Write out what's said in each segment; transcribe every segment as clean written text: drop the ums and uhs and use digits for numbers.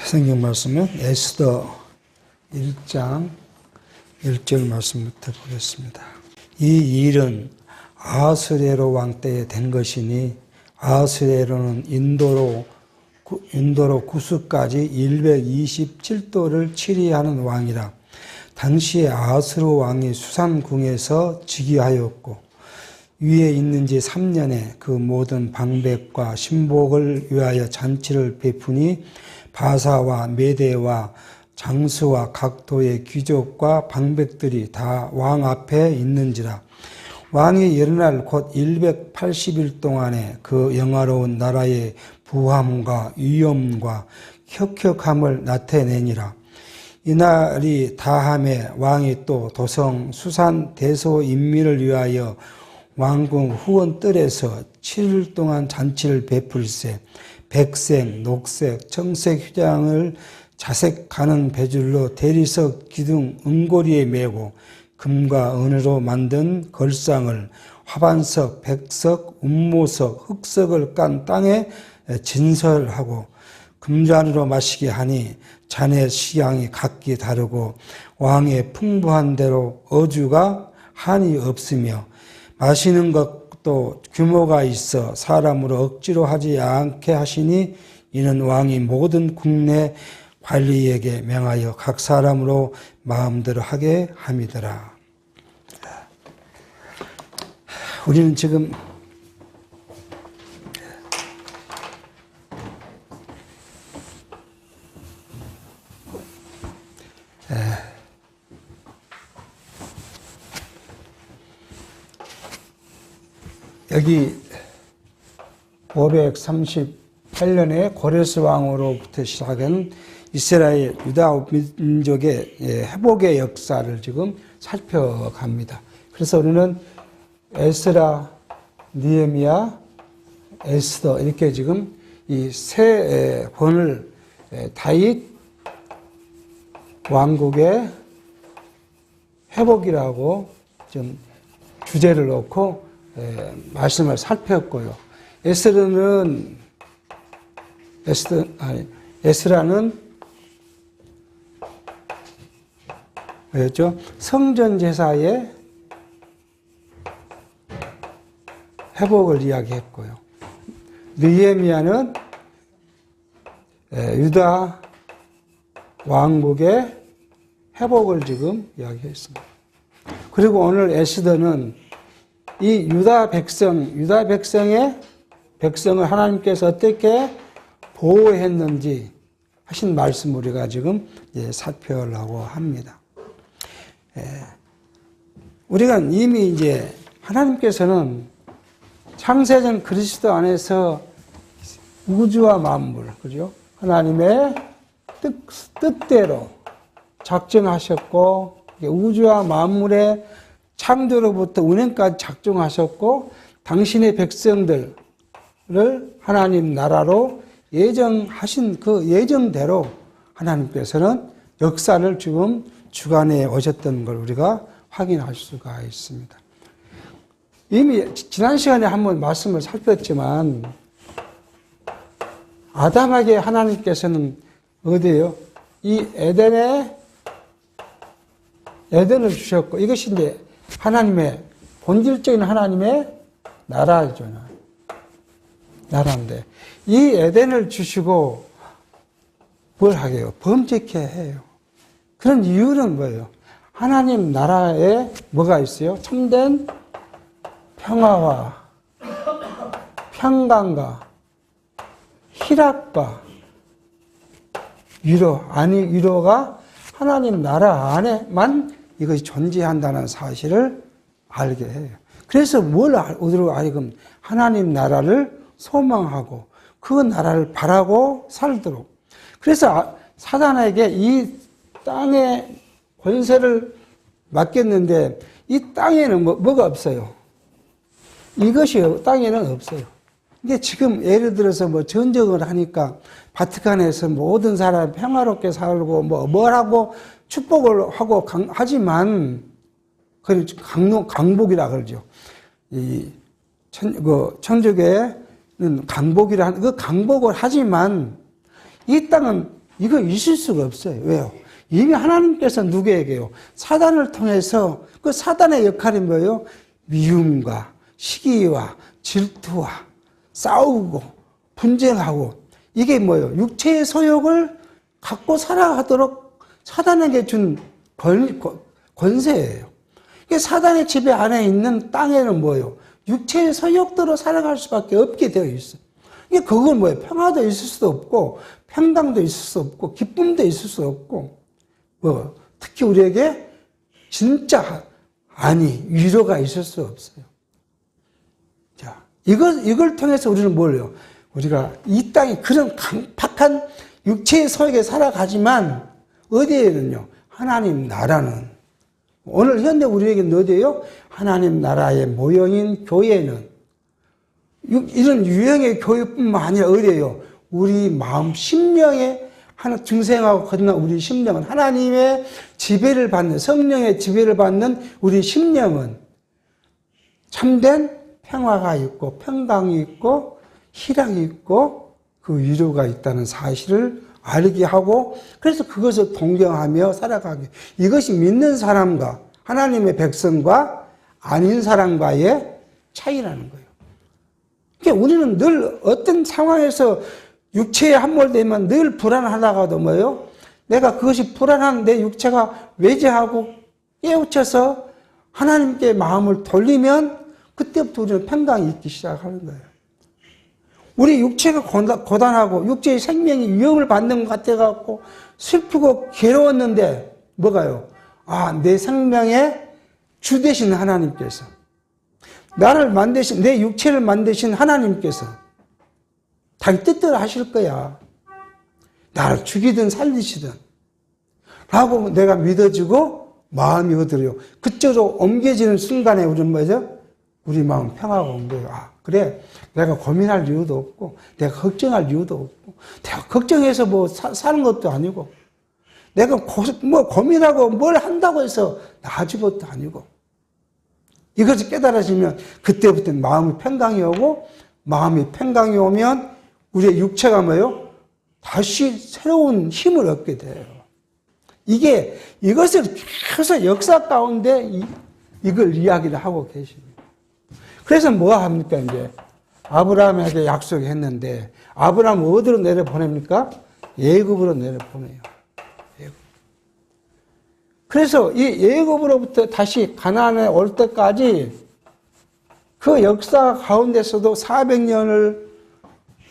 성경 말씀은 에스더 1장 1절 말씀부터 보겠습니다. 이 일은 아하스웨로 왕 때에 된 것이니 아하스웨로는 인도로 구스까지 127도를 치리하는 왕이라. 당시에 아하스로 왕이 수산궁에서 즉위하였고 위에 있는 지 3년에 그 모든 방백과 신복을 위하여 잔치를 베푸니 바사와 메대와 장수와 각 도의 귀족과 방백들이 다 왕 앞에 있는지라. 왕이 여러 날 곧 180일 동안에 그 영화로운 나라의 부함과 위엄과 혁혁함을 나타내니라. 이날이 다함에 왕이 또 도성 수산 대소 인민을 위하여 왕궁 후원 뜰에서 7일 동안 잔치를 베풀세 백색, 녹색, 청색 휴장을 자색하는 배줄로 대리석 기둥 은고리에 메고 금과 은으로 만든 걸상을 화반석, 백석, 운모석, 흑석을 깐 땅에 진설하고 금잔으로 마시게 하니 잔의 식양이 각기 다르고 왕의 풍부한 대로 어주가 한이 없으며 마시는 것도 규모가 있어 사람으로 억지로 하지 않게 하시니 이는 왕이 모든 국내 관리에게 명하여 각 사람으로 마음대로 하게 함이더라. 우리는 지금 여기 538년에 고레스 왕으로부터 시작한 이스라엘 유다 민족의 회복의 역사를 지금 살펴갑니다. 그래서 우리는 에스라, 느헤미야, 에스더 이렇게 지금 이 세 권을 다윗 왕국의 회복이라고 좀 주제를 놓고 말씀을 살폈고요. 에스라는 뭐였죠? 성전 제사의 회복을 이야기했고요. 느헤미야는 유다 왕국의 회복을 지금 이야기했습니다. 그리고 오늘 에스더는 이 유다 백성을 하나님께서 어떻게 보호했는지 하신 말씀 우리가 지금 살펴보려고 합니다. 우리가 이미 이제 하나님께서는 창세전 그리스도 안에서 우주와 만물, 그죠? 하나님의 뜻대로 작정하셨고 우주와 만물의 창조로부터 운행까지 작정하셨고 당신의 백성들을 하나님 나라로 예정하신 그 예정대로 하나님께서는 역사를 지금 주관해 오셨던 걸 우리가 확인할 수가 있습니다. 이미 지난 시간에 한번 말씀을 살폈지만 아담에게 하나님께서는 어디에요? 이 에덴을 주셨고 이것이 이제 하나님의 본질적인 하나님의 나라죠. 나라인데 이 에덴을 주시고 뭘 하게요? 범죄케 해요. 그런 이유는 뭐예요? 하나님 나라에 뭐가 있어요? 참된 평화와 평강과 희락과 위로가 하나님 나라 안에만 이것이 존재한다는 사실을 알게 해요. 그래서 어디로 하여금 하나님 나라를 소망하고 그 나라를 바라고 살도록. 그래서 사단에게 이 땅의 권세를 맡겼는데 이 땅에는 뭐가 없어요. 이것이 땅에는 없어요. 이게 지금 예를 들어서 전쟁을 하니까 바티칸에서 모든 사람이 평화롭게 살고 뭐라고 축복을 하고 하지만 그 강복이라 그러죠. 이 천주교에는 강복이라 하는 그 강복을 하지만 이 땅은 이거 있을 수가 없어요. 왜요? 이미 하나님께서 누구에게요? 사단을 통해서 그 사단의 역할이 뭐예요? 미움과 시기와 질투와 싸우고 분쟁하고 이게 뭐예요? 육체의 소욕을 갖고 살아가도록 사단에게 준 권세예요. 이게 사단의 지배 안에 있는 땅에는 뭐예요? 육체의 소욕대로 살아갈 수밖에 없게 되어 있어요. 이게 그건 뭐예요? 평화도 있을 수도 없고 평강도 있을 수 없고 기쁨도 있을 수 없고 특히 우리에게 진짜 위로가 있을 수 없어요. 자, 이걸 통해서 우리는 뭘요? 우리가 이 땅에 그런 강팍한 육체의 소욕에 살아가지만 어디에는요? 하나님 나라는 오늘 현대 우리에게는 어디예요? 하나님 나라의 모형인 교회는 이런 유형의 교회뿐만 아니라 어디예요? 우리 마음 심령에 하나 중생하고 거듭난 우리 심령은 하나님의 지배를 받는 성령의 지배를 받는 우리 심령은 참된 평화가 있고 평강이 있고 희락이 있고 그 위로가 있다는 사실을 알게 하고 그래서 그것을 동경하며 살아가게. 이것이 믿는 사람과 하나님의 백성과 아닌 사람과의 차이라는 거예요. 그러니까 우리는 늘 어떤 상황에서 육체에 함몰되면 늘 불안하다가도 뭐예요? 내가 그것이 불안한 내 육체가 외제하고 깨우쳐서 하나님께 마음을 돌리면 그때부터 우리는 평강이 있기 시작하는 거예요. 우리 육체가 고단하고 육체의 생명이 위협을 받는 것 같아갖고 슬프고 괴로웠는데 뭐가요? 내 생명의 주 되신 하나님께서 나를 만드신 내 육체를 만드신 하나님께서 자기 뜻대로 하실 거야. 나를 죽이든 살리시든 라고 내가 믿어지고 마음이 얻어요. 그쪽으로 옮겨지는 순간에 우리는 뭐죠? 우리 마음 평화가 온 거예요. 그래. 내가 고민할 이유도 없고, 내가 걱정할 이유도 없고, 내가 걱정해서 사는 것도 아니고, 내가 고민하고 뭘 한다고 해서 나아진 것도 아니고, 이것을 깨달아지면 그때부터는 마음이 평강이 오고, 마음이 평강이 오면 우리의 육체가 뭐예요? 다시 새로운 힘을 얻게 돼요. 이것을 계속 역사 가운데 이걸 이야기를 하고 계십니다. 그래서 뭐 합니까, 이제? 아브라함에게 약속했는데, 아브라함 어디로 내려보냅니까? 애굽으로 내려보내요. 애굽. 그래서 이 애굽으로부터 다시 가나안에 올 때까지 그 역사 가운데서도 400년을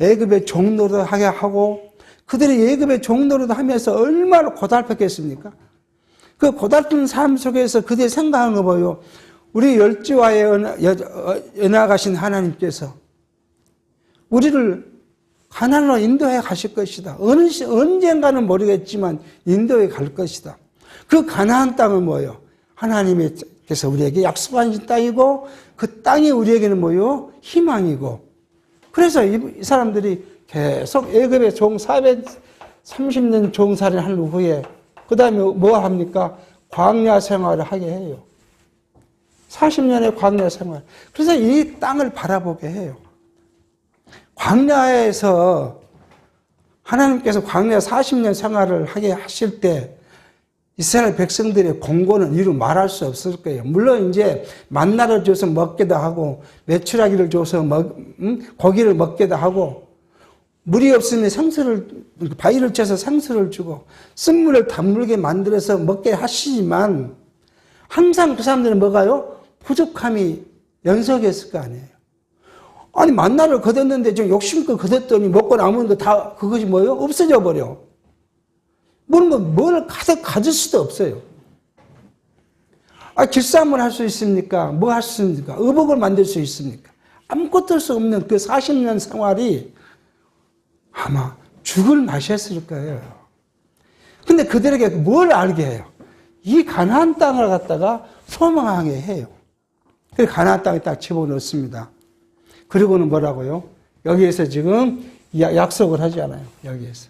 애굽의 종노릇 하게 하고, 그들이 애굽의 종노릇 하면서 얼마나 고달팠겠습니까? 그 고달픈 삶 속에서 그들이 생각하는 거 뭐예요? 우리 열지와에 연합하신 하나님께서 우리를 가나안으로 인도해 가실 것이다. 언젠가는 모르겠지만 인도해 갈 것이다. 그 가나안 땅은 뭐예요? 하나님께서 우리에게 약속하신 땅이고 그 땅이 우리에게는 뭐예요? 희망이고. 그래서 이 사람들이 계속 애굽의 430년 종살이를 한 후에 그 다음에 뭐 합니까? 광야 생활을 하게 해요. 40년의 광야 생활. 그래서 이 땅을 바라보게 해요. 광야에서 하나님께서 광야 40년 생활을 하게 하실 때 이스라엘 백성들의 공고는 이루 말할 수 없을 거예요. 물론 이제 만나를 줘서 먹기도 하고 메추라기를 줘서 고기를 먹기도 하고 물이 없으면 바위를 쳐서 생수를 주고 쓴물을 단물게 만들어서 먹게 하시지만 항상 그 사람들은 뭐가요? 부족함이 연속했을 거 아니에요. 아니 만나를 거뒀는데 좀 욕심껏 거뒀더니 먹고 남은 거 다 그것이 뭐예요? 없어져 버려. 뭘 가질 수도 없어요. 길쌈을 할 수 있습니까? 뭐 할 수 있습니까? 의복을 만들 수 있습니까? 아무것도 할 수 없는 그 40년 생활이 아마 죽을 맛이었을 거예요. 근데 그들에게 뭘 알게 해요? 이 가나안 땅을 갖다가 소망하게 해요. 그 가나안 땅에 딱 집어넣습니다. 그리고는 뭐라고요? 여기에서 지금 약속을 하잖아요. 여기에서.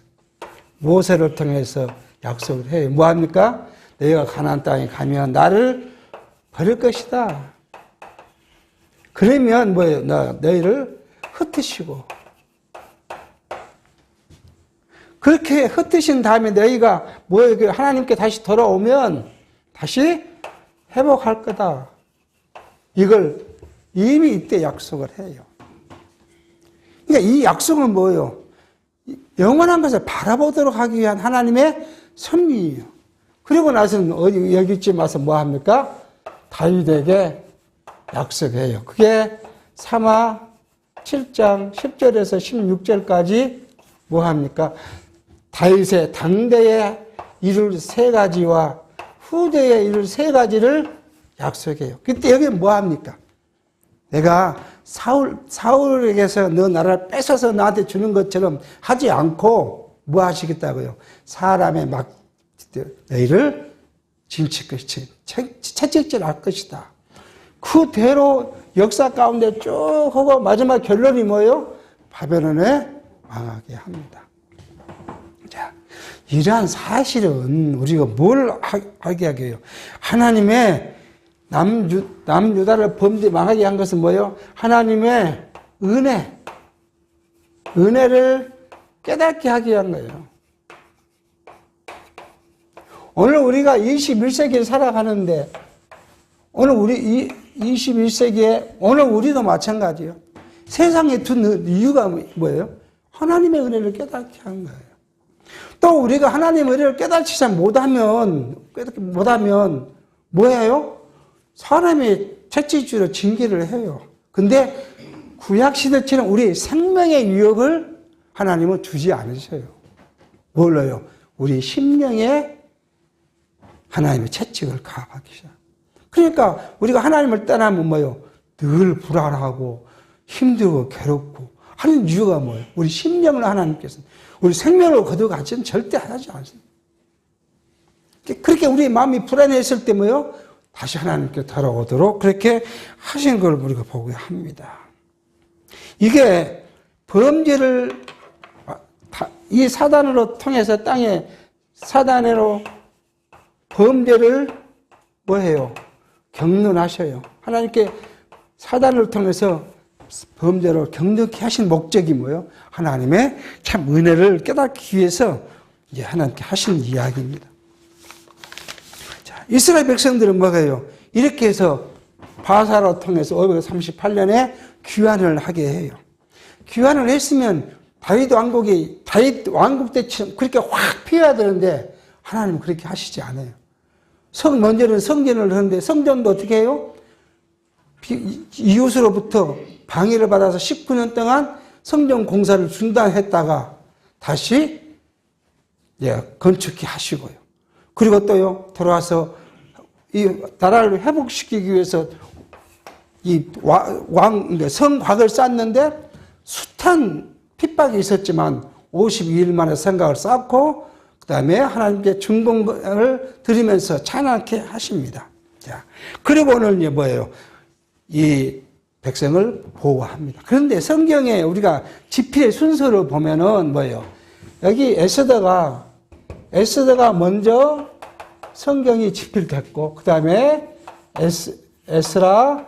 모세를 통해서 약속을 해요. 뭐 합니까? 너희가 가나안 땅에 가면 나를 버릴 것이다. 그러면 뭐예요? 너희를 흩으시고. 그렇게 흩으신 다음에 너희가 하나님께 다시 돌아오면 다시 회복할 거다. 이걸 이미 이때 약속을 해요. 그러니까 이 약속은 뭐예요? 영원한 것을 바라보도록 하기 위한 하나님의 섭리예요. 그리고 나서는 여기쯤 와서 뭐 합니까? 다윗에게 약속해요. 그게 사마 7장 10절에서 16절까지 뭐 합니까? 다윗의 당대에 이룰 세 가지와 후대에 이룰 세 가지를 약속해요. 그때 여기 뭐 합니까? 내가 사울에게서 너 나라를 뺏어서 나한테 주는 것처럼 하지 않고 뭐 하시겠다고요? 사람의 너희를 진칠 것이 채찍질할 것이다. 그대로 역사 가운데 쭉 하고 마지막 결론이 뭐예요? 바벨론에 망하게 합니다. 자, 이러한 사실은 우리가 뭘 알게 하게 해요? 하나님의 남유다를 범죄 망하게 한 것은 뭐예요? 하나님의 은혜를 깨닫게 하게 한 거예요. 오늘 우리가 21세기를 살아가는데, 오늘 우리 21세기에, 오늘 우리도 마찬가지예요. 세상에 둔 이유가 뭐예요? 하나님의 은혜를 깨닫게 한 거예요. 또 우리가 하나님의 은혜를 깨닫지 못하면 뭐예요? 사람이 채찍질로 징계를 해요. 근데 구약시대처럼 우리 생명의 유업을 하나님은 주지 않으셔요. 뭘로요? 우리 심령에 하나님의 채찍을 가하기 시작. 그러니까 우리가 하나님을 떠나면 뭐예요? 늘 불안하고 힘들고 괴롭고 하는 이유가 뭐예요? 우리 심령을 하나님께서 우리 생명을 거둬가지는 절대 하지 않습니다. 그렇게 우리 마음이 불안했을 때 뭐예요? 다시 하나님께 돌아오도록 그렇게 하신 걸 우리가 보게 합니다. 이게 범죄를 이 사단으로 통해서 땅에 사단으로 범죄를 뭐해요? 경륜하셔요. 하나님께 사단을 통해서 범죄를 경륜케 하신 목적이 뭐예요? 하나님의 참 은혜를 깨닫기 위해서 이제 하나님께 하신 이야기입니다. 자, 이스라엘 백성들은 뭐예요? 이렇게 해서 바사로 통해서 538년에 귀환을 하게 해요. 귀환을 했으면 다윗 왕국 때처럼 그렇게 확 피어야 되는데 하나님은 그렇게 하시지 않아요. 먼저는 성전을 하는데 성전도 어떻게 해요? 이웃으로부터 방해를 받아서 19년 동안 성전 공사를 중단했다가 다시 건축해 하시고요. 그리고 또요, 돌아와서 이 나라를 회복시키기 위해서 이 성곽을 쌓는데 숱한 핍박이 있었지만 52일 만에 성곽을 쌓고 그 다음에 하나님께 중봉을 드리면서 찬양케 하십니다. 자, 그리고 오늘 뭐예요? 이 백성을 보호합니다. 그런데 성경에 우리가 집필의 순서를 보면은 뭐예요? 여기 에스더가 먼저 성경이 집필됐고, 그 다음에 에스라,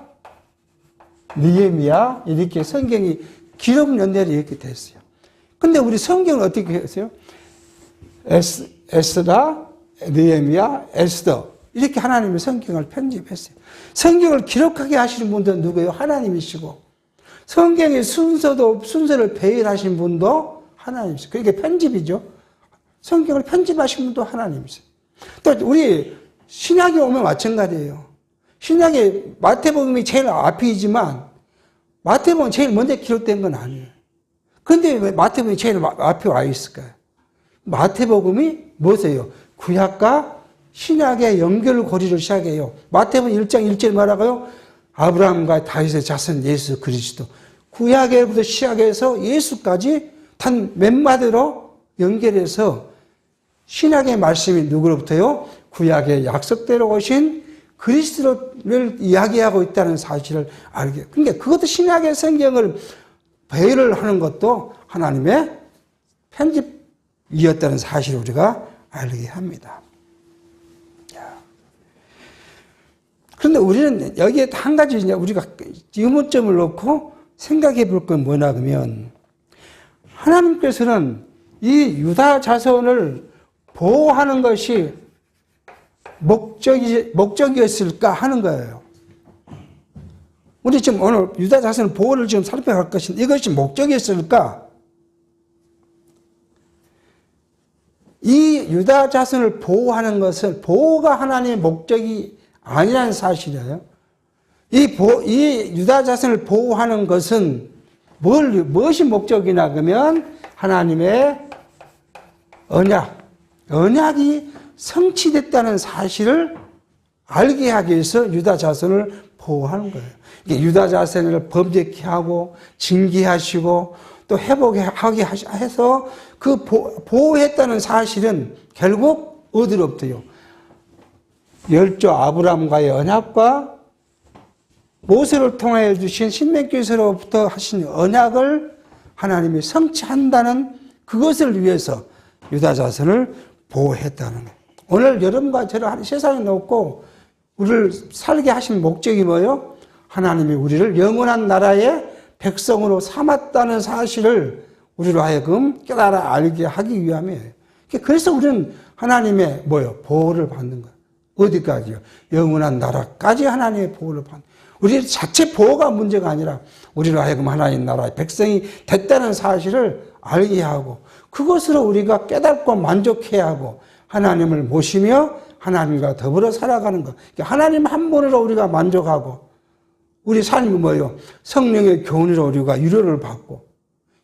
느헤미야 이렇게 성경이 기록 연대로 이렇게 됐어요. 근데 우리 성경은 어떻게 했어요? 에스라, 느헤미야, 에스더 이렇게 하나님의 성경을 편집했어요. 성경을 기록하게 하시는 분도 누구예요? 하나님이시고 성경의 순서를 배열하신 분도 하나님이시고 그게 편집이죠. 성경을 편집하신 분도 하나님이세요. 또 우리 신약에 오면 마찬가지예요. 신약에 마태복음이 제일 앞이지만 마태복음은 제일 먼저 기록된 건 아니에요. 그런데 왜 마태복음이 제일 앞에 와 있을까요? 마태복음이 뭐세요? 구약과 신약의 연결고리를 시작해요. 마태복음 1장 1절 뭐라고요? 아브라함과 다윗의 자손 예수 그리스도. 구약에부터 시작해서 예수까지 단 몇 마디로 연결해서 신약의 말씀이 누구로부터요? 구약의 약속대로 오신 그리스도를 이야기하고 있다는 사실을 알게. 그러니까 그것도 신약의 성경을 배열을 하는 것도 하나님의 편집이었다는 사실을 우리가 알게 합니다. 그런데 우리는 여기에 한 가지 우리가 의문점을 놓고 생각해 볼 건 뭐냐 하면 하나님께서는 이 유다 자손을 보호하는 것이 목적이었을까 하는 거예요. 우리 지금 오늘 유다 자손 보호를 지금 살펴갈 것인데 이것이 목적이었을까? 이 유다 자손을 보호하는 것은 보호가 하나님의 목적이 아니라는 사실이에요. 이 유다 자손을 보호하는 것은 무엇이 목적이냐 그러면 하나님의 언약이 성취됐다는 사실을 알게 하기 위해서 유다 자손을 보호하는 거예요. 유다 자손을 범죄케 하고 징계하시고 또 회복하게 해서 그 보호했다는 사실은 결국 어디로부터요? 열조 아브라함과의 언약과 모세를 통하여 주신 신명기서로부터 하신 언약을 하나님이 성취한다는 그것을 위해서 유다 자손을 보호했다는 거예요. 오늘 여러분과 저를 세상에 놓고 우리를 살게 하신 목적이 뭐예요? 하나님이 우리를 영원한 나라의 백성으로 삼았다는 사실을 우리로 하여금 깨달아 알게 하기 위함이에요. 그래서 우리는 하나님의 보호를 받는 거예요. 어디까지요? 영원한 나라까지 하나님의 보호를 받는 거예요. 우리 자체 보호가 문제가 아니라 우리로 하여금 하나님 나라의 백성이 됐다는 사실을 알게 하고 그것으로 우리가 깨닫고 만족해야 하고 하나님을 모시며 하나님과 더불어 살아가는 것. 하나님 한 분으로 우리가 만족하고 우리 삶이 뭐예요? 성령의 교훈으로 우리가 위로를 받고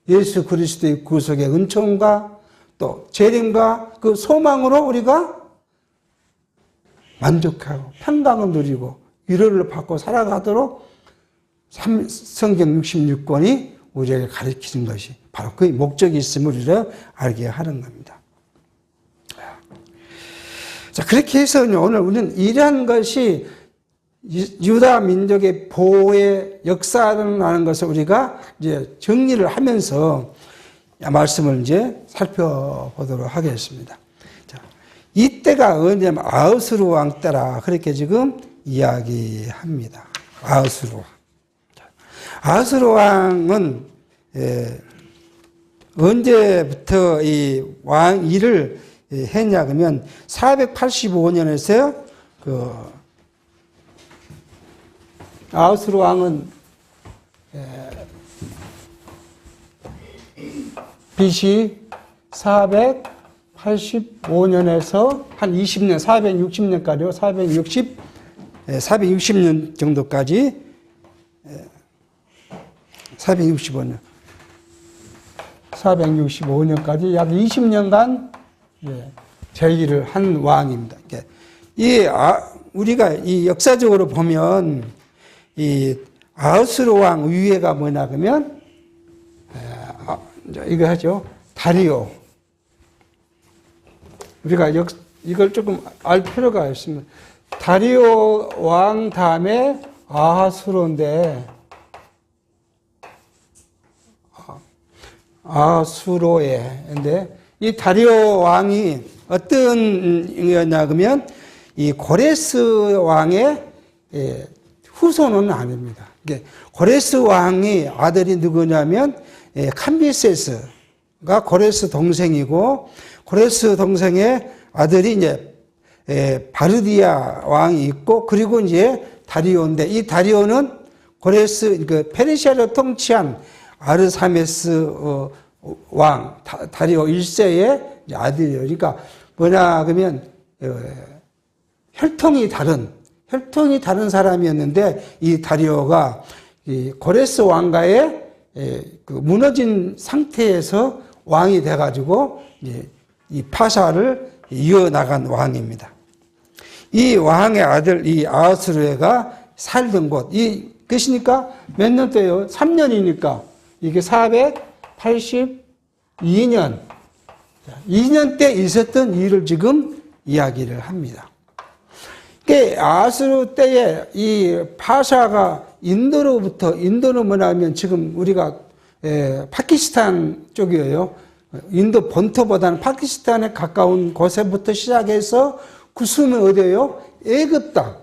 예수 그리스도의 구속의 은총과 또 재림과 그 소망으로 우리가 만족하고 평강을 누리고 위로를 받고 살아가도록 성경 66권이 우리에게 가르치는 것이 바로 그 목적이 있음을 우리가 알게 하는 겁니다. 자, 그렇게 해서 오늘 우리는 이러한 것이 유다 민족의 보호의 역사라는 것을 우리가 이제 정리를 하면서 말씀을 이제 살펴보도록 하겠습니다. 자, 이때가 언제냐면 아하스로 왕 때라 그렇게 지금 이야기합니다. 아하스로 왕. 아하스로 왕은 언제부터 이 왕 일을 했냐 그러면 485년에서 아하스로 왕은 BC 485년에서 한 20년, 460년까지요. 460년 정도까지 465년까지 약 20년간 재위를 한 왕입니다. 우리가 이 역사적으로 보면 이 아하스로 왕 위에가 뭐냐 그러면 이거 하죠. 다리오. 우리가 이걸 조금 알 필요가 있습니다. 다리오 왕 다음에 아하스로인데 아하스로에인데 이 다리오 왕이 어떤 이냐 그러면 이 고레스 왕의 후손은 아닙니다. 고레스 왕의 아들이 누구냐면 캄비세스가 고레스 동생이고 고레스 동생의 아들이 이제 바르디아 왕이 있고 그리고 이제 다리오인데 이 다리오는 고레스 페르시아를 통치한 아르사메스 왕 다리오 1세의 아들이에요. 그러니까 뭐냐 그러면 혈통이 다른 사람이었는데 이 다리오가 이 고레스 왕가의 그 무너진 상태에서 왕이 돼가지고 이 파샤를 이어나간 왕입니다. 이 왕의 아들 이 아하스로가 살던 곳 그것이니까 몇 년도예요? 3년이니까 이게 482년 2년 때 있었던 일을 지금 이야기를 합니다. 아하스로 때에 이 파샤가 인도는 뭐냐면 지금 우리가 파키스탄 쪽이에요. 인도 본토보다는 파키스탄에 가까운 곳에부터 시작해서 그 숨은 어디예요? 애굽 땅.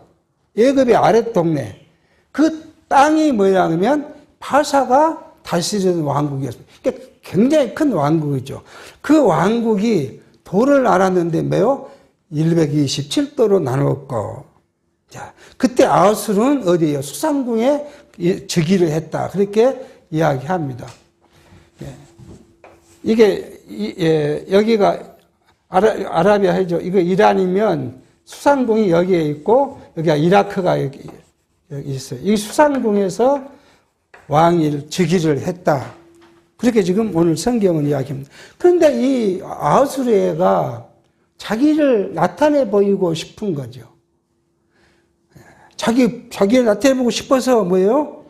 애굽의 아랫 동네. 그 땅이 뭐냐면 파샤가 다스리는 왕국이었습니다. 그러니까 굉장히 큰 왕국이죠. 그 왕국이 도를 알았는데 매우 127도로 나누었고, 자, 그때 아하술은 어디에요? 수상궁에 즉위를 했다. 그렇게 이야기합니다. 예. 이게, 여기가 아라비아해죠. 이거 이란이면 수상궁이 여기에 있고, 여기가 이라크가 여기 있어요. 이 수상궁에서 왕이 즉위를 했다. 그렇게 지금 오늘 성경은 이야기합니다. 그런데 이 아하수르가 자기를 나타내 보이고 싶은 거죠. 자기를 나타내 보고 싶어서 뭐예요?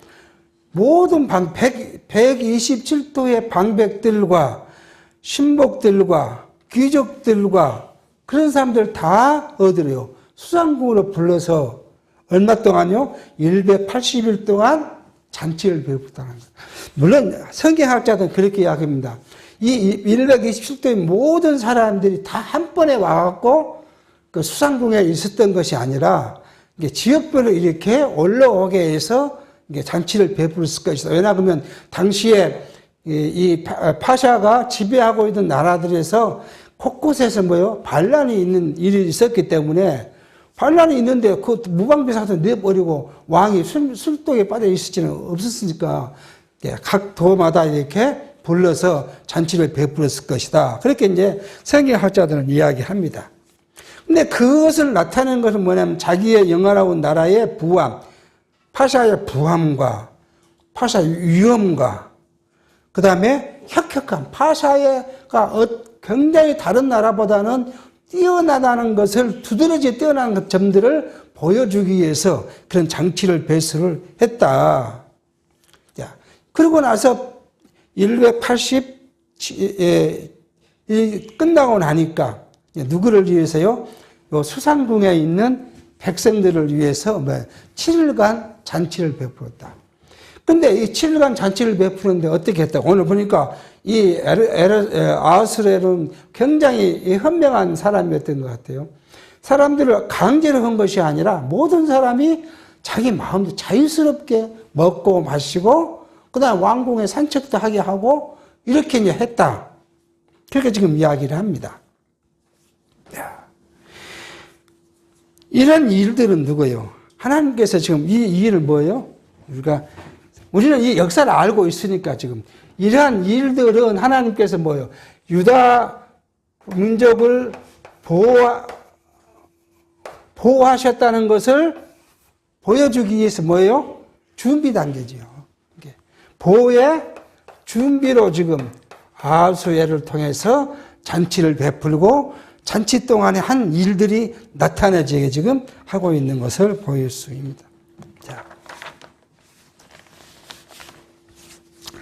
모든 127도의 방백들과 신복들과 귀족들과 그런 사람들 다 얻으래요. 수상궁으로 불러서 얼마 동안요? 180일 동안 잔치를 베풀었다는 거예요. 물론 성경학자들은 그렇게 이야기합니다. 이 127도의 모든 사람들이 다 한 번에 와갖고 그 수상궁에 있었던 것이 아니라 지역별로 이렇게 올라오게 해서 잔치를 베풀었을 것이다. 왜냐하면 당시에 이 파샤가 지배하고 있던 나라들에서 곳곳에서 뭐요? 반란이 있는 일이 있었기 때문에 반란이 있는데 그 무방비상도 내버리고 왕이 술독에 빠져 있을지는 없었으니까 각 도마다 이렇게 불러서 잔치를 베풀었을 것이다. 그렇게 이제 성경학자들은 이야기합니다. 근데 그것을 나타내는 것은 뭐냐면 자기의 영화로운 나라의 부함, 파샤의 부함과 파샤의 위엄과 그 다음에 혁혁함, 파샤가 굉장히 다른 나라보다는 뛰어나다는 것을 두드러지 뛰어난 점들을 보여주기 위해서 그런 장치를 배설을 했다. 자, 그러고 나서 180 끝나고 나니까 누구를 위해서요? 요 수상궁에 있는 백성들을 위해서 7일간 잔치를 베풀었다. 근데 이 7일간 잔치를 베푸는데 어떻게 했다? 오늘 보니까 이 아하수에는 굉장히 현명한 사람이었던 것 같아요. 사람들을 강제로 한 것이 아니라 모든 사람이 자기 마음대로 자유스럽게 먹고 마시고 그다음 왕궁에 산책도 하게 하고 이렇게 이제 했다. 그렇게 지금 이야기를 합니다. 이런 일들은 누구예요? 하나님께서 지금 이 일을 뭐예요? 우리는 이 역사를 알고 있으니까 지금 이러한 일들은 하나님께서 뭐예요? 유다 민족을 보호하셨다는 것을 보여주기 위해서 뭐예요? 준비 단계지요. 보호의 준비로 지금 아하수에를 통해서 잔치를 베풀고 잔치 동안에 한 일들이 나타나지게 지금 하고 있는 것을 보일 수 있습니다. 자,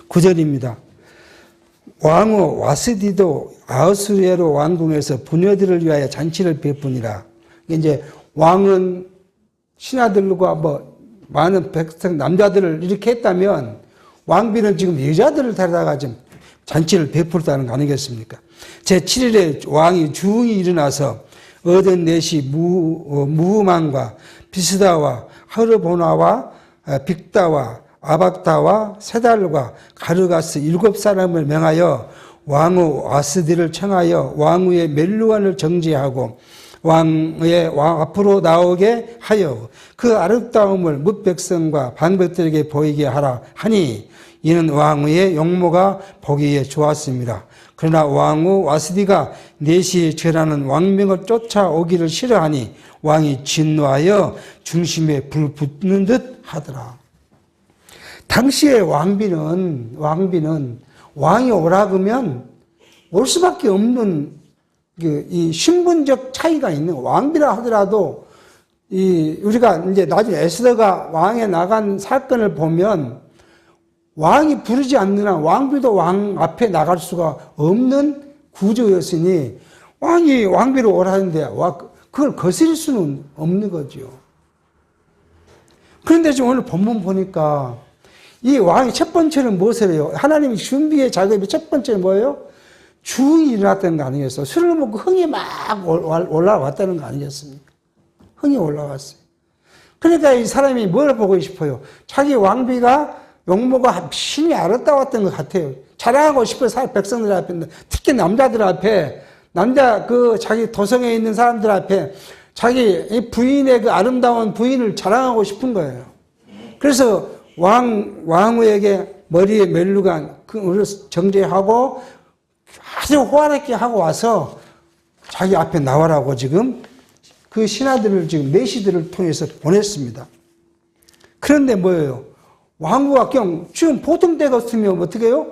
9절입니다. 왕후 와스디도 아하수에로 왕궁에서 부녀들을 위하여 잔치를 베푸니라. 이제 왕은 신하들과 많은 백성 남자들을 이렇게 했다면 왕비는 지금 여자들을 데려다가 지금 잔치를 베풀었다는 거 아니겠습니까? 제7일에 왕이 중이 일어나서 얻은 넷이 무후만과 비스다와 하르보나와 빅다와 아박다와 세달과 가르가스 7사람을 명하여 왕후 와스디를 청하여 왕후의 멜루안을 정지하고 왕 앞으로 나오게 하여 그 아름다움을 뭇백성과 방백들에게 보이게 하라 하니 이는 왕후의 용모가 보기에 좋았습니다. 그러나 왕후 와스디가 내시에 절하는 왕명을 쫓아오기를 싫어하니 왕이 진노하여 중심에 불 붙는 듯 하더라. 당시의 왕비는 왕이 오라 그러면 올 수밖에 없는 이 신분적 차이가 있는 왕비라 하더라도 우리가 이제 나중에 에스더가 왕에 나간 사건을 보면 왕이 부르지 않는 한 왕비도 왕 앞에 나갈 수가 없는 구조였으니 왕이 왕비로 오라는데 그걸 거스릴 수는 없는 거죠. 그런데 지금 오늘 본문 보니까 이 왕이 첫 번째는 무엇을 해요? 하나님이 준비의 작업이 첫 번째는 뭐예요? 주의 일어났다는 거 아니겠어요? 술을 먹고 흥이 막 올라왔다는 거 아니겠습니까? 흥이 올라왔어요. 그러니까 이 사람이 뭘 보고 싶어요? 자기 왕비가 용모가 신이 아름다웠던 것 같아요. 자랑하고 싶어 백성들 앞에, 특히 남자들 앞에, 자기 도성에 있는 사람들 앞에 자기 부인의 그 아름다운 부인을 자랑하고 싶은 거예요. 그래서 왕후에게 머리에 멜루간을 정제하고 아주 호화롭게 하고 와서 자기 앞에 나와라고 지금 그 신하들을 지금 내시들을 통해서 보냈습니다. 그런데 뭐예요? 왕후가 그냥 지금 보통 때 같으면 어떻게 해요?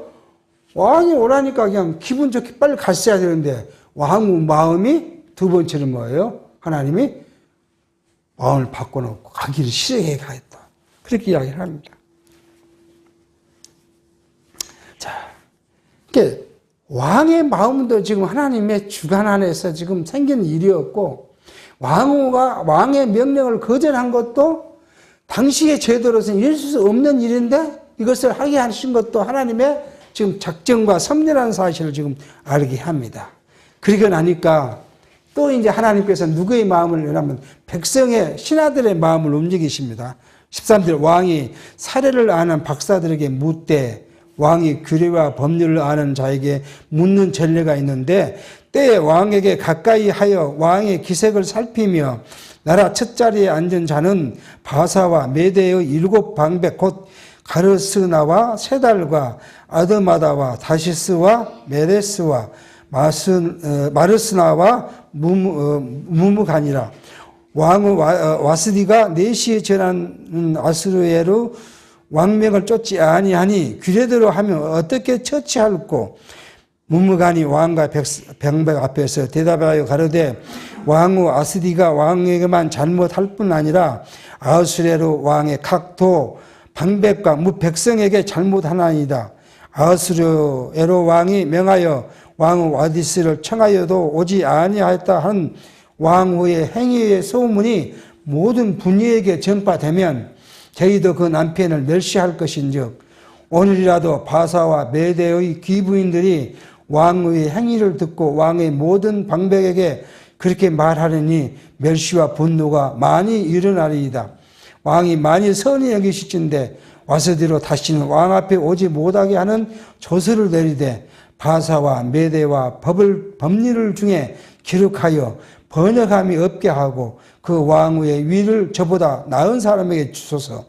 왕이 오라니까 그냥 기분 좋게 빨리 갔어야 되는데 왕후 마음이 두 번째는 뭐예요? 하나님이 마음을 바꿔놓고 가기를 싫어해 가겠다. 그렇게 이야기를 합니다. 자, 이게 왕의 마음도 지금 하나님의 주관 안에서 지금 생긴 일이었고, 왕후가 왕의 명령을 거절한 것도 당시의 제도로서는 이럴 수 없는 일인데 이것을 하게 하신 것도 하나님의 지금 작정과 섭리라는 사실을 지금 알게 합니다. 그러고 나니까 또 이제 하나님께서 누구의 마음을 내냐면 백성의 신하들의 마음을 움직이십니다. 13절 왕이 사례를 아는 박사들에게 묻되 왕이 규례와 법률을 아는 자에게 묻는 전례가 있는데 때에 왕에게 가까이 하여 왕의 기색을 살피며 나라 첫자리에 앉은 자는 바사와 메대의 7 방백 곧 가르스나와 세달과 아드마다와 다시스와 메레스와 마르스나와 무무간이라. 왕의 와스디가 내시에 전한 아수르에로 왕명을 쫓지 아니하니 규례대로 하면 어떻게 처치할꼬. 무무간이 왕과 병백 앞에서 대답하여 가로되 왕후 아스디가 왕에게만 잘못할 뿐 아니라 아수르에로 왕의 각도 방백과 백성에게 잘못하나이다. 아수르에로 왕이 명하여 왕후 와디스를 청하여도 오지 아니하였다 한 왕후의 행위의 소문이 모든 분위에게 전파되면 저희도 그 남편을 멸시할 것인즉 오늘이라도 바사와 메대의 귀부인들이 왕후의 행위를 듣고 왕의 모든 방백에게 그렇게 말하려니 멸시와 분노가 많이 일어나리이다. 왕이 많이 선히 여기실진데 와서디로 다시는 왕 앞에 오지 못하게 하는 조서를 내리되 바사와 메대와 법률을 중에 기록하여 번역함이 없게 하고 그 왕후의 위를 저보다 나은 사람에게 주소서.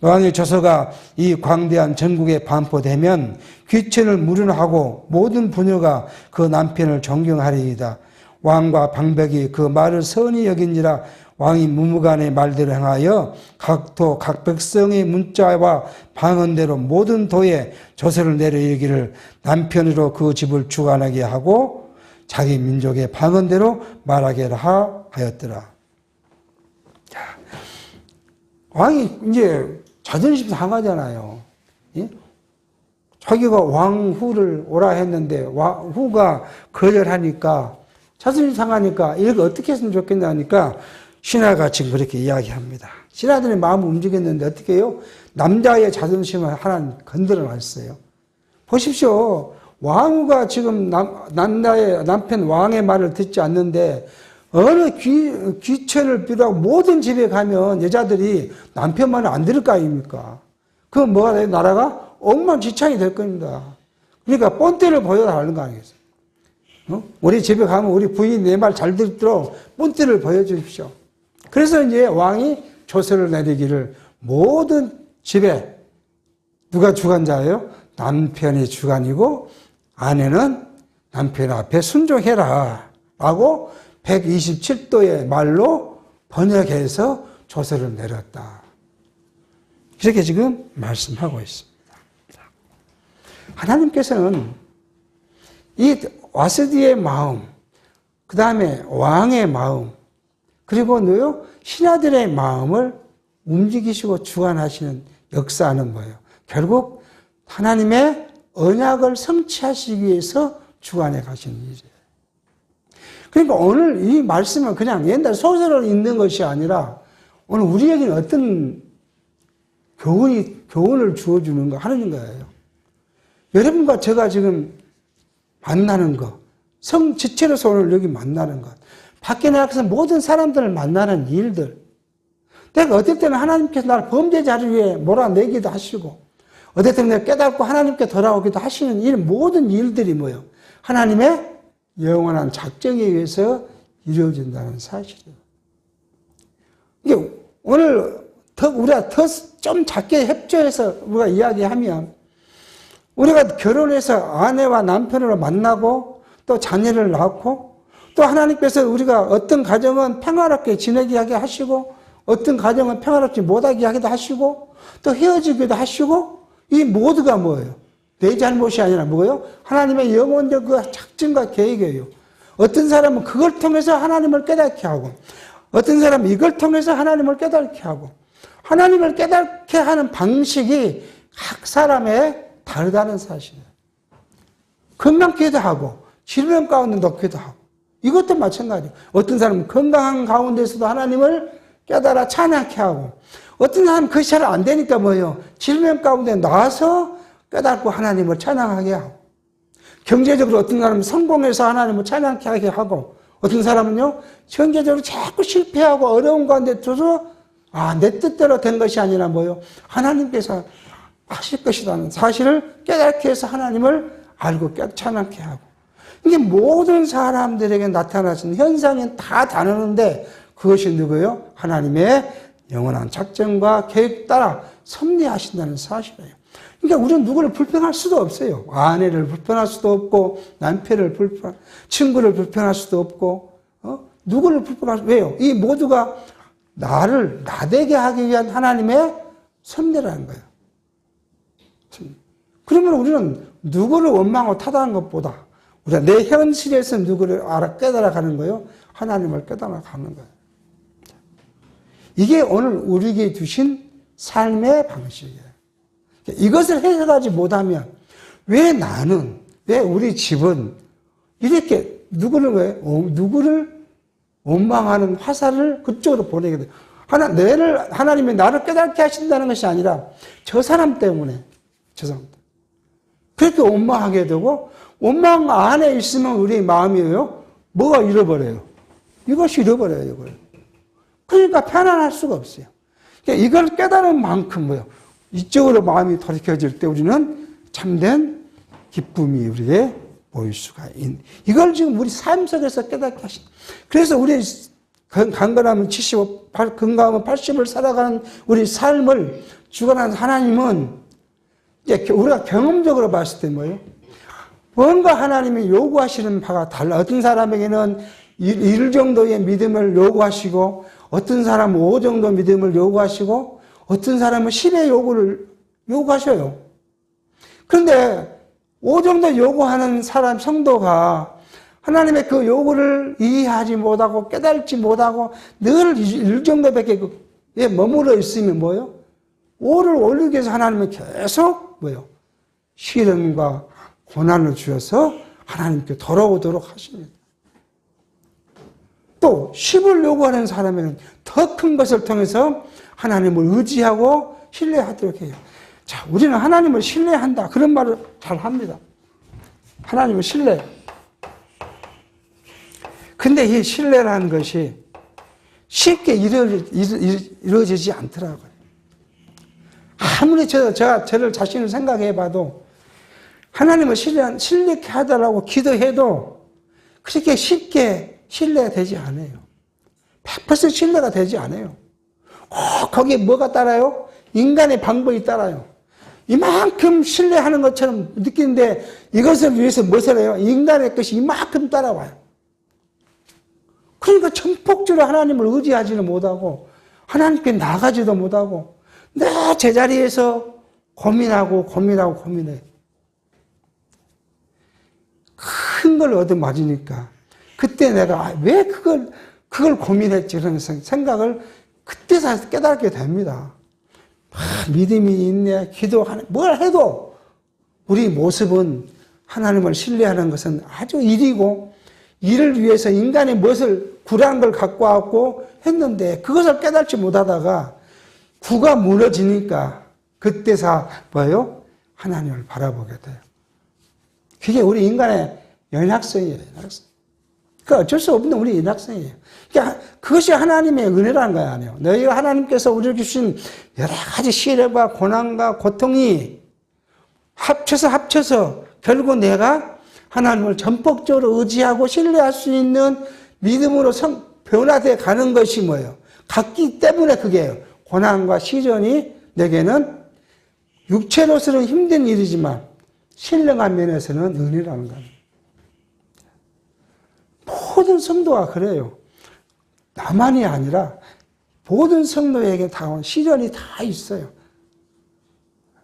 왕의 조서가 이 광대한 전국에 반포되면 귀천을 무른하고 모든 부녀가 그 남편을 존경하리이다. 왕과 방백이 그 말을 선히 여긴지라 왕이 무무간의 말대로 행하여 각 도 각 백성의 문자와 방언대로 모든 도에 조서를 내려 이르기를 남편으로 그 집을 주관하게 하고 자기 민족의 방언대로 말하게 하였더라. 왕이 이제 자존심 상하잖아요. 자기가 왕후를 오라 했는데 왕후가 거절하니까 자존심 상하니까 이렇게 어떻게 했으면 좋겠냐니까 신하가 지금 그렇게 이야기합니다. 신하들의 마음을 움직였는데 어떻게 해요? 남자의 자존심을 하나 건드려 놨어요. 보십시오. 왕후가 지금 남편 왕의 말을 듣지 않는데 어느 귀천을 비롯하고 모든 집에 가면 여자들이 남편 말을 안 들을 거 아닙니까? 그건 뭐가 돼요? 나라가 엉망진창이 될 겁니다. 그러니까 뻔때를 보여달라는 거 아니겠어요? 우리 집에 가면 우리 부인이 내 말 잘 듣도록 뻔때를 보여주십시오. 그래서 이제 왕이 조서를 내리기를 모든 집에 누가 주관자예요? 남편이 주관이고 아내는 남편 앞에 순종해라 라고 127도의 말로 번역해서 조서를 내렸다. 이렇게 지금 말씀하고 있습니다. 하나님께서는 이 와스디의 마음, 그 다음에 왕의 마음, 그리고 신하들의 마음을 움직이시고 주관하시는 역사는 뭐예요? 결국 하나님의 언약을 성취하시기 위해서 주관해 가시는 일이에요. 그러니까 오늘 이 말씀은 그냥 옛날 소설을 읽는 것이 아니라 오늘 우리에게는 어떤 교훈을 주어주는 거 하는 거예요. 여러분과 제가 지금 만나는 것, 성 지체로서 오늘 여기 만나는 것, 밖에 나가서 모든 사람들을 만나는 일들, 내가 어떨 때는 하나님께서 나를 범죄자를 위해 몰아내기도 하시고, 어쨌든 내가 깨닫고 하나님께 돌아오기도 하시는 이 모든 일들이 뭐예요? 하나님의 영원한 작정에 의해서 이루어진다는 사실이에요. 이게 오늘 우리가 더 좀 작게 협조해서 우리가 이야기하면, 우리가 결혼해서 아내와 남편으로 만나고 또 자녀를 낳고, 또 하나님께서 우리가 어떤 가정은 평화롭게 지내게 하게 하시고 어떤 가정은 평화롭지 못하게 하기도 하시고 또 헤어지기도 하시고, 이 모두가 뭐예요? 내 잘못이 아니라 뭐예요? 하나님의 영원적 그 작정과 계획이에요. 어떤 사람은 그걸 통해서 하나님을 깨닫게 하고, 어떤 사람은 이걸 통해서 하나님을 깨닫게 하고, 하나님을 깨닫게 하는 방식이 각 사람의 다르다는 사실이에요. 건강기도 하고 질병 가운데 넣기도 하고, 이것도 마찬가지예요. 어떤 사람은 건강한 가운데서도 하나님을 깨달아 찬양케 하고, 어떤 사람은 그것이 잘 안 되니까 뭐예요? 질병 가운데 나와서 깨닫고 하나님을 찬양하게 하고, 경제적으로 어떤 사람은 성공해서 하나님을 찬양케 하게 하고, 어떤 사람은요 경제적으로 자꾸 실패하고 어려운 가운데 둬서 내 뜻대로 된 것이 아니라 뭐예요? 하나님께서 하실 것이라는 사실을 깨닫게 해서 하나님을 알고 찬양케 하고, 이게 모든 사람들에게 나타나는 현상이 다 다르는데 그것이 누구예요? 하나님의 영원한 작정과 계획 따라 섭리하신다는 사실이에요. 그러니까 우리는 누구를 불평할 수도 없어요. 아내를 불평할 수도 없고, 남편을 친구를 불평할 수도 없고, 누구를 불평할 수, 왜요? 이 모두가 나를 나되게 하기 위한 하나님의 섭리라는 거예요. 그러면 우리는 누구를 원망하고 타당한 것보다 우리가 내 현실에서 누구를 깨달아 가는 거예요? 하나님을 깨달아 가는 거예요. 이게 오늘 우리에게 주신 삶의 방식이에요. 이것을 해석하지 못하면 왜 나는, 왜 우리 집은 이렇게 누구를 원망하는 화살을 그쪽으로 보내게 돼요. 하나님이 나를 깨닫게 하신다는 것이 아니라 저 사람 때문에. 그렇게 원망하게 되고, 원망 안에 있으면 우리 마음이에요. 뭐가 잃어버려요? 이것이 잃어버려요, 이걸. 그러니까 편안할 수가 없어요. 그러니까 이걸 깨달은 만큼 뭐예요? 이쪽으로 마음이 돌이켜질 때 우리는 참된 기쁨이 우리에게 보일 수가 있는. 이걸 지금 우리 삶 속에서 깨닫게 하신. 그래서 우리 건강하면 75, 건강하면 80을 살아가는 우리 삶을 주관하는 하나님은 이제 우리가 경험적으로 봤을 때 뭐예요? 뭔가 하나님이 요구하시는 바가 달라. 어떤 사람에게는 1 정도의 믿음을 요구하시고, 어떤 사람은 5 정도 믿음을 요구하시고, 어떤 사람은 10의 요구를 요구하셔요. 그런데 5 정도 요구하는 사람, 성도가 하나님의 그 요구를 이해하지 못하고 깨달지 못하고 늘 1 정도밖에 머물러 있으면 뭐예요? 5를 올리기 위해서 하나님은 계속 뭐예요? 시련과 고난을 주셔서 하나님께 돌아오도록 하십니다. 또 10을 요구하는 사람에는 더 큰 것을 통해서 하나님을 의지하고 신뢰하도록 해요. 자, 우리는 하나님을 신뢰한다. 그런 말을 잘 합니다. 하나님을 신뢰. 근데 이 신뢰라는 것이 쉽게 이루어지지 않더라고요. 아무리 제가 저를 자신을 생각해 봐도 하나님을 신뢰케 하더라고 기도해도 그렇게 쉽게 신뢰가 되지 않아요. 100% 신뢰가 되지 않아요. 거기에 뭐가 따라요? 인간의 방법이 따라요. 이만큼 신뢰하는 것처럼 느끼는데 이것을 위해서 무엇을 해요? 인간의 것이 이만큼 따라와요. 그러니까 전폭적으로 하나님을 의지하지는 못하고 하나님께 나가지도 못하고 내 제자리에서 고민해요. 큰 걸 얻어맞으니까 그때 내가 왜 그걸 고민했지 그런 생각을 그때서 깨닫게 됩니다. 믿음이 있네, 기도하네, 뭘 해도 우리 모습은 하나님을 신뢰하는 것은 아주 일이고 이를 위해서 인간이 무엇을 구라한 걸 갖고 왔고 했는데 그것을 깨닫지 못하다가 구가 무너지니까 그때서 뭐예요? 하나님을 바라보게 돼요. 그게 우리 인간의 연약성이에요. 그 어쩔 수 없는 우리 연약성이에요. 그러니까 그것이 하나님의 은혜라는 거야, 아니에요. 너희가 하나님께서 우리에게 주신 여러 가지 시련과 고난과 고통이 합쳐서 결국 내가 하나님을 전폭적으로 의지하고 신뢰할 수 있는 믿음으로 변화되어 가는 것이 뭐예요? 같기 때문에 그게 고난과 시련이 내게는 육체로서는 힘든 일이지만 신령한 면에서는 은혜라는 겁니다. 모든 성도가 그래요. 나만이 아니라 모든 성도에게 다가온 시련이 다 있어요.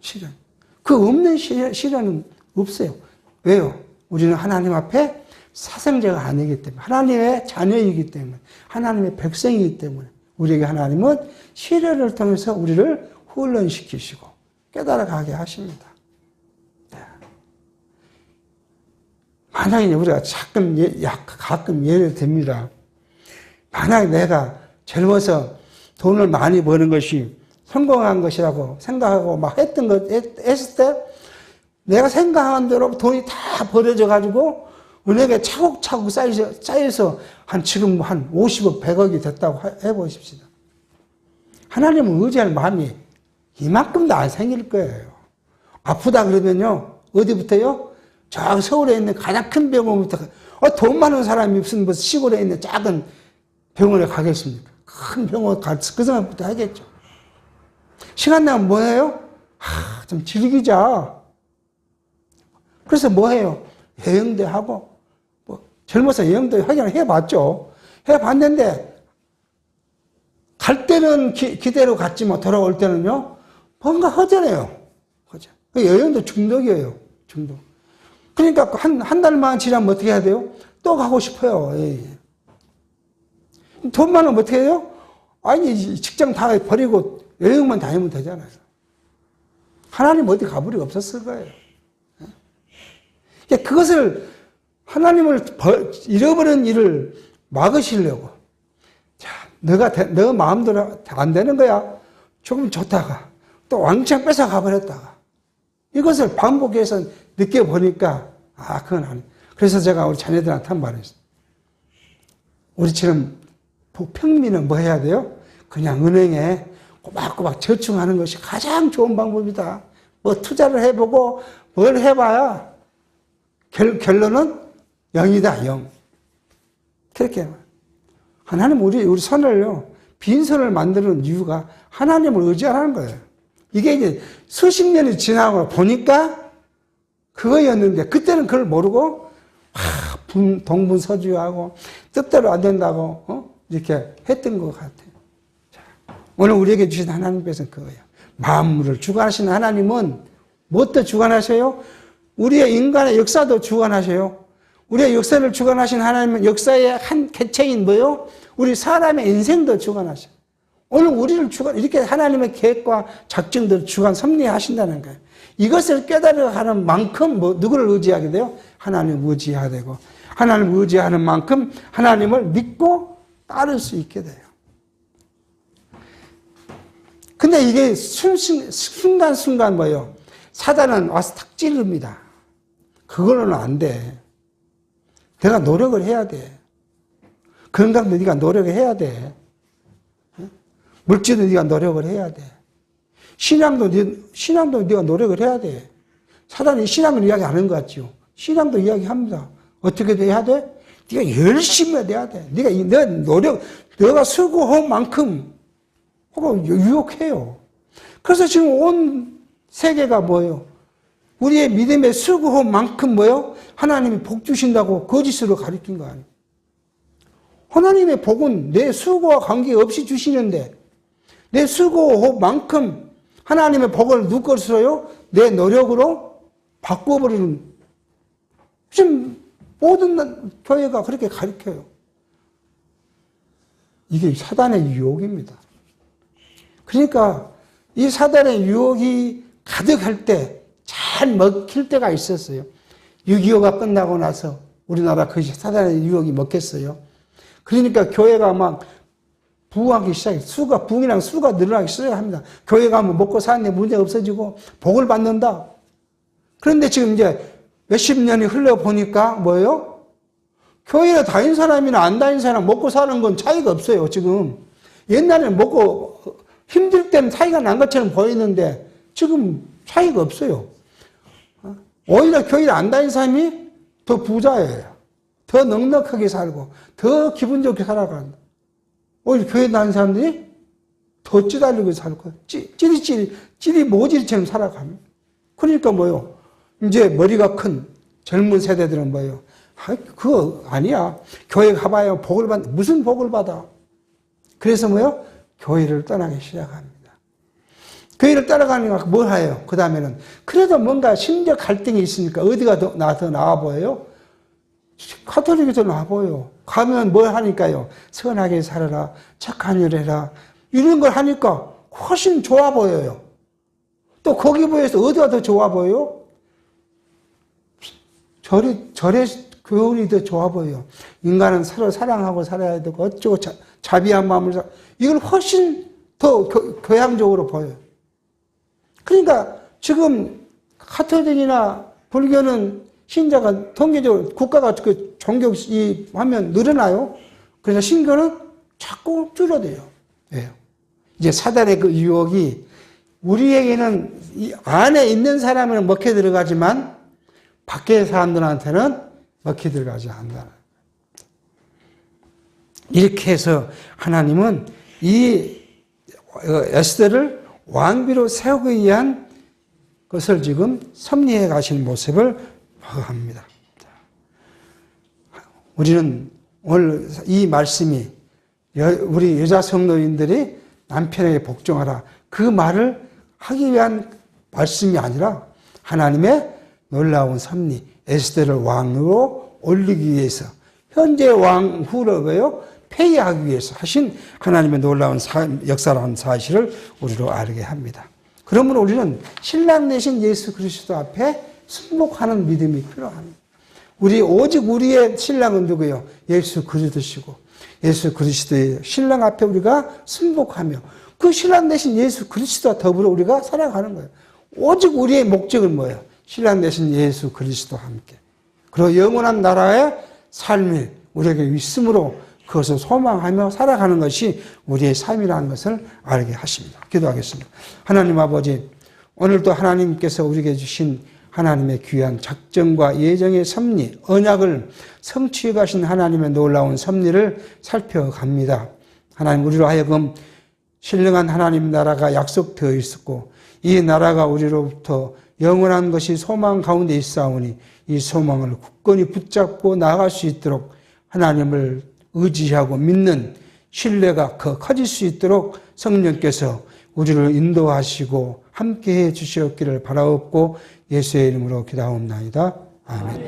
시련. 그 없는 시련은 없어요. 왜요? 우리는 하나님 앞에 사생자가 아니기 때문에, 하나님의 자녀이기 때문에, 하나님의 백성이기 때문에 우리에게 하나님은 시련을 통해서 우리를 훈련시키시고 깨달아가게 하십니다. 만약에 우리가 가끔 예를 듭니다. 만약에 내가 젊어서 돈을 많이 버는 것이 성공한 것이라고 생각하고 막 했을 때 내가 생각한 대로 돈이 다 벌어져 가지고 은행에 차곡차곡 쌓여서 지금 한 50억, 100억이 됐다고 해보십시다. 하나님을 의지할 마음이 이만큼도 안 생길 거예요. 아프다 그러면요, 어디부터요? 저 서울에 있는 가장 큰 병원부터, 돈 많은 사람이 무슨 시골에 있는 작은 병원에 가겠습니까? 큰 병원 가서 그 사람부터 하겠죠. 시간 나면 뭐 해요? 좀 즐기자. 그래서 뭐 해요? 여행도 하고, 젊어서 여행도 하긴 해봤죠. 해봤는데, 갈 때는 기대로 갔지만 돌아올 때는요, 뭔가 허전해요. 허전. 여행도 중독이에요. 중독. 그러니까 한 달만 지나면 어떻게 해야 돼요? 또 가고 싶어요. 돈 많으면 어떻게 해요? 아니, 직장 다 버리고 여행만 다니면 되잖아요. 하나님 어디 가버리가 없었을 거예요. 그것을, 하나님을 잃어버린 일을 막으시려고. 자, 너 마음대로 안 되는 거야. 조금 줬다가, 또 왕창 뺏어 가버렸다가. 이것을 반복해서 느껴보니까, 그건 아니에요. 그래서 제가 우리 자녀들한테 한 말을 했어요. 우리처럼 평민은 뭐 해야 돼요? 그냥 은행에 꼬박꼬박 저축하는 것이 가장 좋은 방법이다. 뭐 투자를 해보고 뭘 해봐야 결론은 0이다, 0. 그렇게. 하나님 우리 손을요, 빈손을 만드는 이유가 하나님을 의지하라는 거예요. 이게 이제 수십 년이 지나고 보니까 그거였는데, 그때는 그걸 모르고, 동분서주하고, 뜻대로 안 된다고, 이렇게 했던 것 같아요. 자, 오늘 우리에게 주신 하나님께서는 그거예요. 만물을 주관하시는 하나님은 무엇도 주관하세요? 우리의 인간의 역사도 주관하세요. 우리의 역사를 주관하신 하나님은 역사의 한 개체인 뭐요? 우리 사람의 인생도 주관하셔요. 오늘 우리를 이렇게 하나님의 계획과 작정대로 주관 섭리하신다는 거예요. 이것을 깨달아가는 만큼 누구를 의지하게 돼요? 하나님을 의지해야 되고, 하나님을 의지하는 만큼 하나님을 믿고 따를 수 있게 돼요. 근데 이게 순간순간 뭐예요? 사단은 와서 탁 찌릅니다. 그걸로는 안 돼. 내가 노력을 해야 돼. 건강도 네가 노력을 해야 돼. 물질도 네가 노력을 해야 돼. 신앙도 네가 노력을 해야 돼. 사단이 신앙을 이야기하는 것 같죠. 신앙도 이야기합니다. 어떻게 돼야 돼? 네가 열심히 해야 돼. 너가 수고한 만큼 하고 유혹해요. 그래서 지금 온 세계가 뭐예요? 우리의 믿음의 수고한 만큼 뭐예요? 하나님이 복 주신다고 거짓으로 가르친 거 아니에요. 하나님의 복은 내 수고와 관계없이 주시는데, 내 수고한 만큼 하나님의 복을 누구 것으로요? 내 노력으로 바꿔버리는. 지금 모든 교회가 그렇게 가르쳐요. 이게 사단의 유혹입니다. 그러니까 이 사단의 유혹이 가득할 때 잘 먹힐 때가 있었어요. 6.25가 끝나고 나서 우리나라 그 사단의 유혹이 먹혔어요. 그러니까 교회가 막 부흥하기 시작해요. 부흥이랑 수가 늘어나기 시작합니다. 교회 가면 먹고 사는데 문제 없어지고 복을 받는다. 그런데 지금 이제 몇십 년이 흘러보니까 뭐예요? 교회에 다닌 사람이나 안 다닌 사람 먹고 사는 건 차이가 없어요, 지금. 옛날에는 먹고 힘들 때는 차이가 난 것처럼 보이는데 지금 차이가 없어요. 오히려 교회를 안 다니는 사람이 더 부자예요. 더 넉넉하게 살고 더 기분 좋게 살아간다. 오히려 교회 다니는 사람들이 더 찌달리고 살고 찌리 모질이처럼 살아갑니다. 그러니까 뭐요? 이제 머리가 큰 젊은 세대들은 뭐예요? 그거 아니야. 교회 가봐야 복을 받 무슨 복을 받아? 그래서 뭐요? 교회를 떠나기 시작합니다. 교회를 따라가니까 뭘 해요? 그 다음에는 그래도 뭔가 심적 갈등이 있으니까 어디가 더 나아 보여요? 카톨릭이 더 나아 보여요. 가면 뭘 하니까요? 선하게 살아라, 착한 일 해라, 이런 걸 하니까 훨씬 좋아 보여요. 또 거기 비해서 어디가 더 좋아 보여요? 절의 교훈이 더 좋아 보여요. 인간은 서로 사랑하고 살아야 되고 어쩌고 자비한 마음을 이걸 훨씬 더 교양적으로 보여요. 그러니까 지금 카톨릭이나 불교는 신자가 통계적으로 국가가 그 종교이 하면 늘어나요. 그래서 신교는 자꾸 줄어들어요. 왜요? 이제 사단의 그 유혹이 우리에게는 이 안에 있는 사람은 먹혀 들어가지만 밖의 사람들한테는 먹혀 들어가지 않는다. 이렇게 해서 하나님은 이 에스더를 왕비로 세우기 위한 것을 지금 섭리해 가신 모습을 보합니다. 우리는 오늘 이 말씀이 우리 여자 성도인들이 남편에게 복종하라 그 말을 하기 위한 말씀이 아니라 하나님의 놀라운 섭리 에스더를 왕으로 올리기 위해서 현재 왕 후로요 폐위하기 위해서 하신 하나님의 놀라운 역사라는 사실을 우리로 알게 합니다. 그러므로 우리는 신랑 되신 예수 그리스도 앞에 순복하는 믿음이 필요합니다. 오직 우리의 신랑은 누구예요? 예수 그리스도시고 예수 그리스도의 신랑 앞에 우리가 순복하며 그 신랑 되신 예수 그리스도와 더불어 우리가 살아가는 거예요. 오직 우리의 목적은 뭐예요? 신랑 되신 예수 그리스도와 함께 그리고 영원한 나라의 삶이 우리에게 있으므로 그것을 소망하며 살아가는 것이 우리의 삶이라는 것을 알게 하십니다. 기도하겠습니다. 하나님 아버지, 오늘도 하나님께서 우리에게 주신 하나님의 귀한 작정과 예정의 섭리, 언약을 성취해 가신 하나님의 놀라운 섭리를 살펴갑니다. 하나님, 우리로 하여금 신령한 하나님 나라가 약속되어 있었고 이 나라가 우리로부터 영원한 것이 소망 가운데 있사오니 이 소망을 굳건히 붙잡고 나아갈 수 있도록 하나님을 의지하고 믿는 신뢰가 더 커질 수 있도록 성령께서 우리를 인도하시고 함께해 주시옵기를 바라옵고 예수의 이름으로 기도하옵나이다. 아멘.